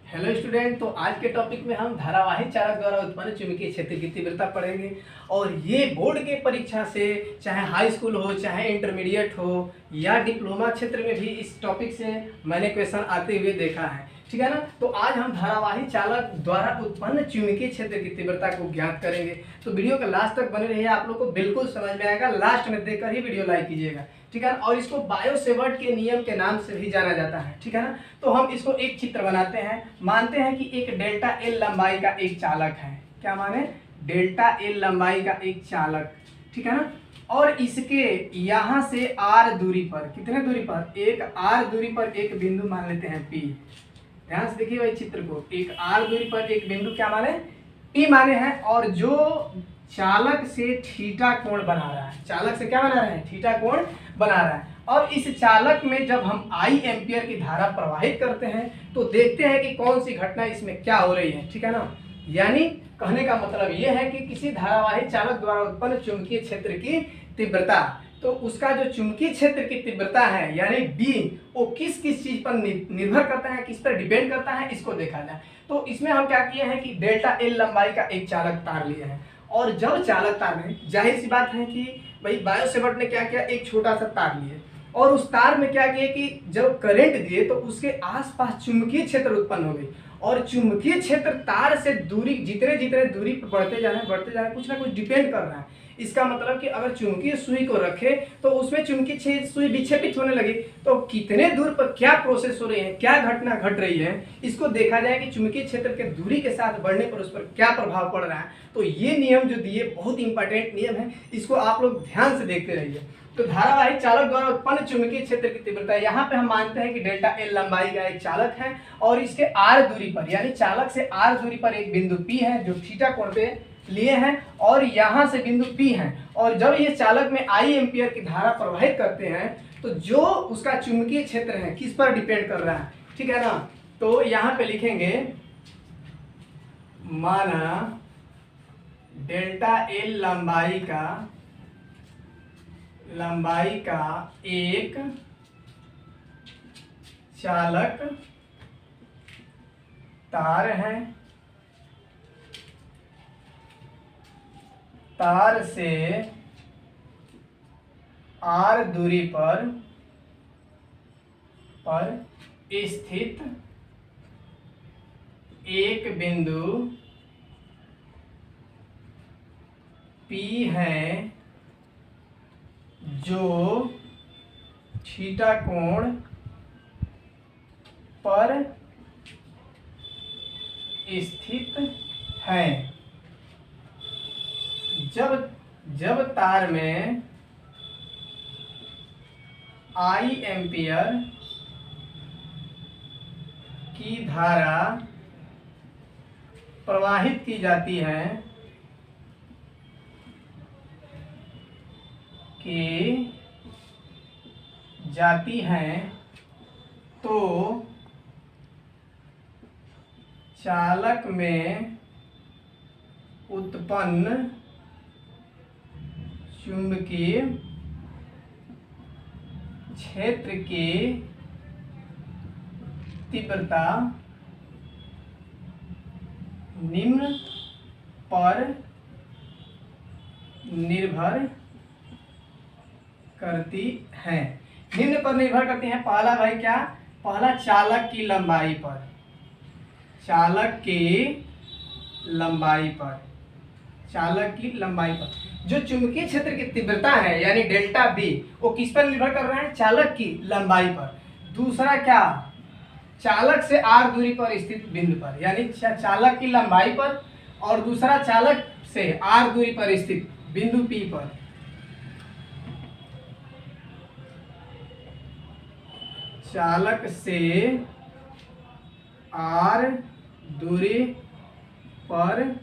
Hello student. तो आज के टॉपिक में हम धारावाही चालक द्वारा उत्पन्न चुंबकीय क्षेत्र की तीव्रता पढ़ेंगे। और ये बोर्ड के परीक्षा से चाहे हाई स्कूल हो, चाहे इंटरमीडिएट हो या डिप्लोमा क्षेत्र में भी इस टॉपिक से मैंने क्वेश्चन आते हुए देखा है, ठीक है ना। तो आज हम धारावाही चालक द्वारा उत्पन्न चुंबकीय क्षेत्र की तीव्रता को ज्ञात करेंगे। तो वीडियो के लास्ट तक बने रहिए, आप लोग को बिल्कुल समझ में आएगा। लास्ट में देखकर ही वीडियो लाइक कीजिएगा, ठीक है ना। और इसको बायो-सेवर्ट के नियम के नाम से भी जाना जाता है, ठीक है ना। तो हम इसको एक चित्र बनाते हैं। मानते हैं कि एक डेल्टा एल लंबाई का एक चालक है। क्या माने? डेल्टा एल लंबाई का एक चालक, ठीक है ना। और इसके यहां से आर दूरी पर, कितने दूरी पर? एक आर दूरी पर एक बिंदु मान लेते हैं पी। ध्यान से देखिए भाई चित्र को। एक आर दूरी पर एक बिंदु क्या माने? पी माने हैं। और जो चालक से थीटा कोण बना रहा है, चालक से क्या बना रहे हैं? थीटा कोण बना रहा है। और इस चालक में जब हम आई एम्पियर की धारा प्रवाहित करते हैं तो देखते हैं कि कौन सी घटना इसमें क्या हो रही है, ठीक है ना। यानी कहने का मतलब यह है कि किसी धारावाही चालक द्वारा उत्पन्न चुंबकीय क्षेत्र की तीव्रता, तो उसका जो चुंबकीय क्षेत्र की तीव्रता है यानी बी, वो किस किस चीज पर निर्भर करता है, किस पर डिपेंड करता है, इसको देखा जाए। तो इसमें हम क्या किए हैं कि डेल्टा एल लंबाई का एक चालक तार लिए हैं। और जब चालक तार में, जाहिर सी बात है कि भाई बायो-सेवर्ट ने क्या किया, एक छोटा सा तार लिए और उस तार में क्या किया कि जब करंट दिए तो उसके आसपास चुंबकीय क्षेत्र उत्पन्न हो गई। और चुंबकीय क्षेत्र तार से दूरी, जितने जितने दूरी पर बढ़ते जा रहे हैं, कुछ ना कुछ डिपेंड कर रहा है। इसका मतलब कि अगर चुंबकीय सुई को रखे तो उसमें चुंबकीय सुई विक्षेपित होने लगी, तो कितने दूर पर क्या प्रोसेस हो रही है, क्या घटना घट रही है, इसको देखा जाए कि चुंबकीय क्षेत्र के दूरी के साथ बढ़ने पर उस पर क्या प्रभाव पड़ रहा है। तो ये नियम जो दिए बहुत इंपॉर्टेंट नियम है, इसको आप लोग ध्यान से देखते रहिए। तो धारावाही चालक द्वारा उत्पन्न चुंबकीय क्षेत्र की तीव्रता, यहाँ पे हम मानते हैं कि डेल्टा एल लंबाई का एक चालक है और इसके आर दूरी पर, यानी चालक से आर दूरी पर एक बिंदु पी है जो थीटा कोण पे लिए हैं और यहाँ से बिंदु पी है। और जब ये चालक में आई एम्पियर की धारा प्रवाहित करते हैं तो जो उसका चुंबकीय क्षेत्र है किस पर डिपेंड कर रहा है, ठीक है ना। तो यहाँ पे लिखेंगे माना डेल्टा एल लंबाई का एक चालक तार है। तार से आर दूरी पर स्थित एक बिंदु P है जो थीटा कोण पर स्थित है। जब तार में आई एम्पियर की धारा प्रवाहित की जाती है तो चालक में उत्पन्न चुंबकीय क्षेत्र की तीव्रता निम्न पर निर्भर करती है। निम्न पर निर्भर करती है। पहला भाई क्या? पहला चालक की लंबाई पर, चालक की लंबाई पर जो चुंबकीय क्षेत्र की तीव्रता है यानी डेल्टा बी, वो किस पर निर्भर कर रहा है? चालक की लंबाई पर। दूसरा क्या? चालक से आर दूरी पर स्थित बिंदु पर, यानी चालक की लंबाई पर। और दूसरा चालक से आर दूरी पर स्थित बिंदु पी पर। चालक से आर दूरी पर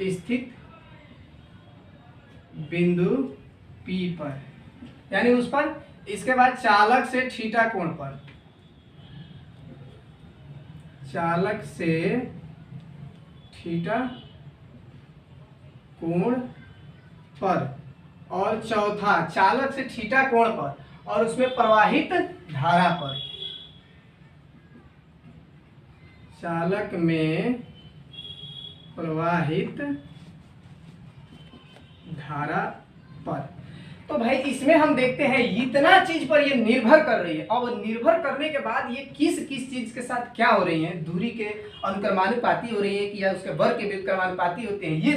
स्थित बिंदु P पर, यानी उस पर। इसके बाद चालक से थीटा कोण पर, चालक से थीटा कोण पर। और चौथा चालक से थीटा कोण पर और उसमें प्रवाहित धारा पर। चालक में प्रवाहित धारा पर। तो भाई इसमें हम देखते हैं इतना चीज पर ये निर्भर कर रही है। अब निर्भर करने के बाद ये किस किस चीज के साथ क्या हो रही है, दूरी के अनुक्रमानुपाती हो रही है कि या उसके वर्ग के व्युत्क्रमानुपाती होते हैं, ये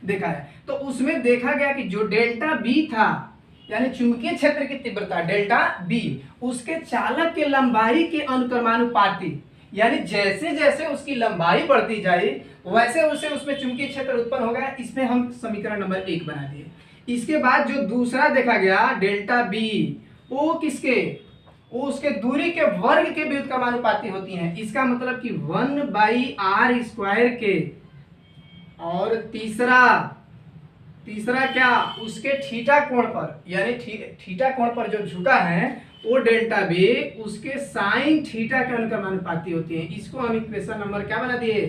देखा है। तो उसमें देखा गया कि जो डेल्टा बी था यानी चुंबकीय क्षेत्र की तीव्रता डेल्टा बी, उसके चालक के लंबाई के अनुक्रमानुपाती, यानी जैसे जैसे उसकी लंबाई बढ़ती जाए वैसे वैसे उसमें चुंबकीय क्षेत्र उत्पन्न हो गया। इसमें हम समीकरण नंबर 1 बना दिए। इसके बाद जो दूसरा देखा गया डेल्टा बी, वो किसके, वो उसके दूरी के वर्ग के व्युत्क्रमानुपाती होती हैं। इसका मतलब कि 1/r² के, और तीसरा क्या, उसके थीटा कोण पर, यानी थीटा कोण पर जो झुका है वो डेल्टा बी उसके साइन थीटा के अनुक्रमानुपाती होती है। इसको हम इक्वेशन नंबर क्या बना दिए,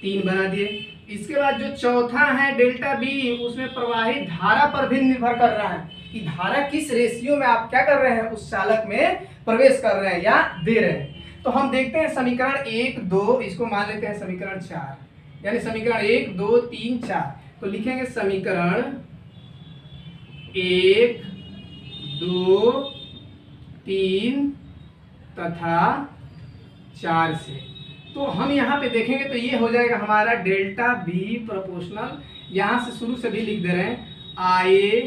3 बना दिए। इसके बाद जो चौथा है डेल्टा बी, उसमें प्रवाहित धारा पर भी निर्भर कर रहा है कि धारा किस रेशियो में आप क्या कर रहे हैं, उस चालक में प्रवेश कर रहे हैं या दे रहे हैं। तो हम देखते हैं समीकरण 1 2, इसको मान लेते हैं समीकरण 4, यानी समीकरण 1 2 3 4। तो लिखेंगे समीकरण 1 2 3 तथा 4 से। तो हम यहाँ पे देखेंगे तो ये हो जाएगा हमारा डेल्टा बी प्रोपोर्शनल, यहाँ से शुरू से भी लिख दे रहे हैं आए,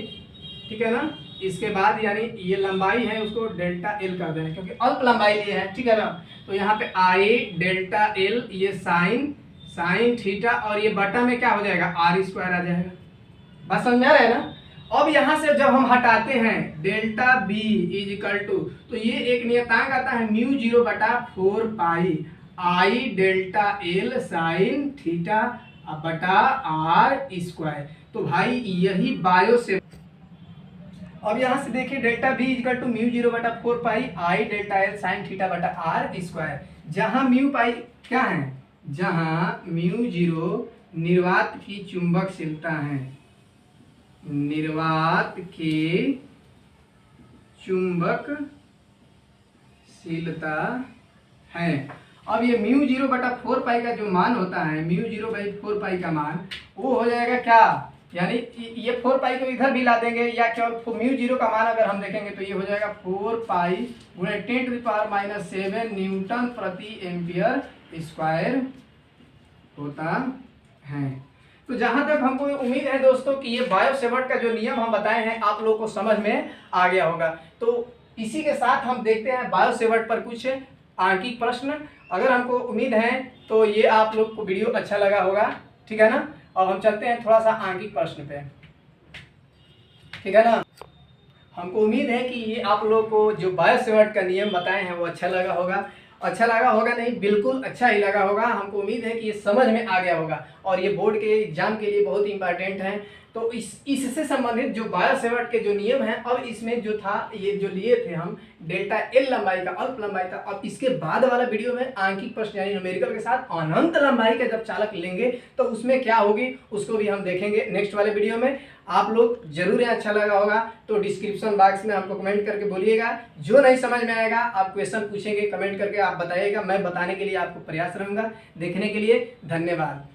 ठीक है ना। इसके बाद यानी ये लंबाई है उसको डेल्टा एल कर देना क्योंकि अल्प लंबाई लिए है, ठीक है ना। तो यहाँ पे आए डेल्टा एल, ये साइन थीटा, और ये बटा में क्या हो जाएगा r² आ जाएगा। बात समझ में आ रहा है ना। अब यहाँ से जब हम हटाते हैं delta B is equal to, तो ये एक नियतांक आता है μ0/4 I delta L sine theta बटा r²। तो भाई यही बायो से, अब यहाँ से देखिए delta B equal to μ0/4 I delta L sine theta बटा r², जहाँ म्यू पाई क्या है, जहाँ μ0 निर्वात की चुंबकशीलता है, निर्वात की चुंबकशीलता है। अब ये μ0/4 का जो मान होता है, μ0/4 का मान वो हो जाएगा क्या, यानी ये 4 को इधर भी ला देंगे, या केवल μ0 का मान अगर हम देखेंगे तो ये हो जाएगा 4 गुणे 10⁻⁷ न्यूटन प्रति एम्पियर स्क्वायर होता है। तो जहां तक हमको उम्मीद है दोस्तों कि ये बायो सेवर्ट का जो नियम हम बताए हैं आप लोगों को समझ में आ गया होगा। तो इसी के साथ हम देखते हैं बायो सेवर्ट पर कुछ आंकिक प्रश्न। अगर हमको उम्मीद है तो ये आप लोग को वीडियो अच्छा लगा होगा, ठीक है ना। अब हम चलते हैं थोड़ा सा आंकिक प्रश्न पे, ठीक है ना। हमको उम्मीद है कि ये आप लोग को जो बायो सेवर्ट का नियम बताए हैं वो अच्छा लगा होगा। अच्छा लगा होगा नहीं, बिल्कुल अच्छा ही लगा होगा। हमको उम्मीद है कि ये समझ में आ गया होगा और ये बोर्ड के एग्जाम के लिए बहुत इंपॉर्टेंट है। तो इससे संबंधित जो बायो सेवर्ट के जो नियम हैं, अब इसमें जो था ये जो लिए थे हम डेल्टा एल लंबाई का, अल्प लंबाई का। अब इसके बाद वाला वीडियो में आंकिक प्रश्न यानी न्यूमेरिकल के साथ अनंत लंबाई का जब चालक लेंगे तो उसमें क्या होगी उसको भी हम देखेंगे नेक्स्ट वाले वीडियो में। आप लोग जरूर अच्छा लगा होगा तो डिस्क्रिप्शन बॉक्स में हमको कमेंट करके बोलिएगा। जो नहीं समझ में आएगा आप क्वेश्चन पूछेंगे, कमेंट करके आप बताइएगा, मैं बताने के लिए आपको प्रयास रहूँगा। देखने के लिए धन्यवाद।